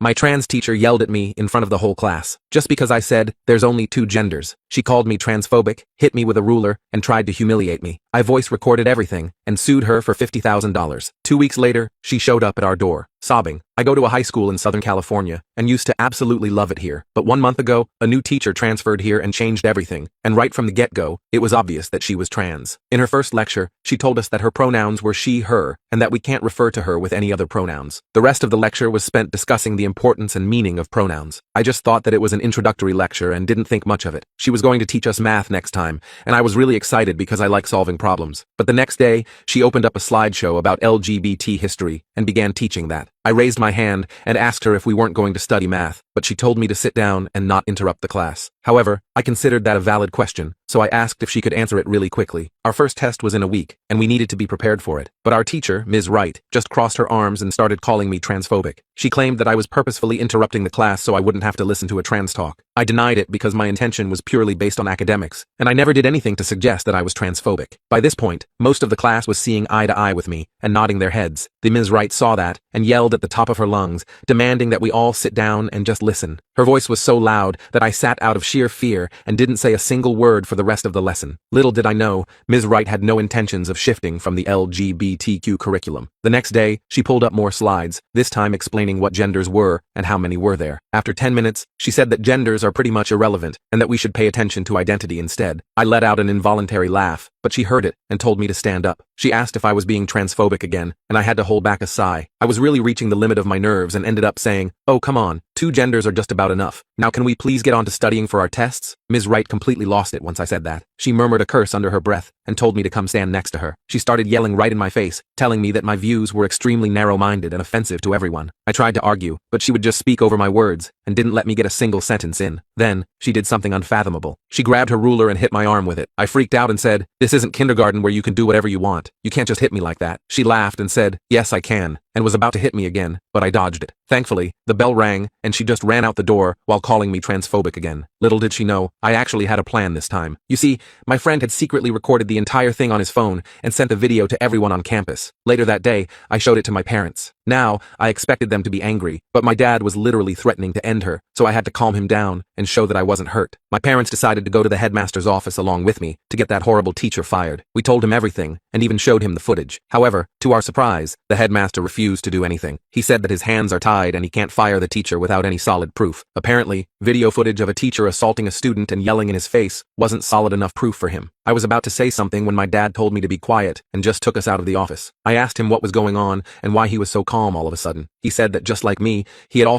My trans teacher yelled at me in front of the whole class, just because I said, there's only two genders. She called me transphobic, hit me with a ruler, and tried to humiliate me. I voice recorded everything, and sued her for $50,000. 2 weeks later, she showed up at our door, sobbing. I go to a high school in Southern California, and used to absolutely love it here. But 1 month ago, a new teacher transferred here and changed everything, and right from the get-go, it was obvious that she was trans. In her first lecture, she told us that her pronouns were she, her, and that we can't refer to her with any other pronouns. The rest of the lecture was spent discussing the importance and meaning of pronouns. I just thought that it was an introductory lecture and didn't think much of it. She was going to teach us math next time, and I was really excited because I like solving problems. But the next day, she opened up a slideshow about LGBT history and began teaching that. I raised my hand and asked her if we weren't going to study math, but she told me to sit down and not interrupt the class. However, I considered that a valid question, so I asked if she could answer it really quickly. Our first test was in a week, and we needed to be prepared for it. But our teacher, Ms. Wright, just crossed her arms and started calling me transphobic. She claimed that I was purposefully interrupting the class so I wouldn't have to listen to a trans talk. I denied it because my intention was purely based on academics, and I never did anything to suggest that I was transphobic. By this point, most of the class was seeing eye to eye with me and nodding their heads. The Ms. Wright saw that and yelled at the top of her lungs, demanding that we all sit down and just listen. Her voice was so loud that I sat out of sheer fear and didn't say a single word for the rest of the lesson. Little did I know, Ms. Wright had no intentions of shifting from the LGBTQ curriculum. The next day, she pulled up more slides, this time explaining what genders were and how many were there. After 10 minutes, she said that genders are pretty much irrelevant and that we should pay attention to identity instead. I let out an involuntary laugh, but she heard it and told me to stand up. She asked if I was being transphobic again, and I had to hold back a sigh. I was really reaching the limit of my nerves and ended up saying, "Oh, come on, 2 genders are just about enough. Now can we please get on to studying for our tests?" Ms. Wright completely lost it once I said that. She murmured a curse under her breath and told me to come stand next to her. She started yelling right in my face, telling me that my views were extremely narrow-minded and offensive to everyone. I tried to argue, but she would just speak over my words and didn't let me get a single sentence in. Then, she did something unfathomable. She grabbed her ruler and hit my arm with it. I freaked out and said, "This isn't kindergarten where you can do whatever you want. You can't just hit me like that." She laughed and said, "Yes, I can," and was about to hit me again, but I dodged it. Thankfully, the bell rang, and she just ran out the door while calling me transphobic again. Little did she know, I actually had a plan this time. You see, my friend had secretly recorded the entire thing on his phone and sent the video to everyone on campus. Later that day, I showed it to my parents. Now, I expected them to be angry, but my dad was literally threatening to end her, so I had to calm him down and show that I wasn't hurt. My parents decided to go to the headmaster's office along with me to get that horrible teacher fired. We told him everything, and even showed him the footage. However, to our surprise, the headmaster refused to do anything. He said that his hands are tied and he can't fire the teacher without any solid proof. Apparently, video footage of a teacher assaulting a student and yelling in his face wasn't solid enough proof for him. I was about to say something when my dad told me to be quiet and just took us out of the office. I asked him what was going on and why he was so calm all of a sudden. He said that just like me, he had also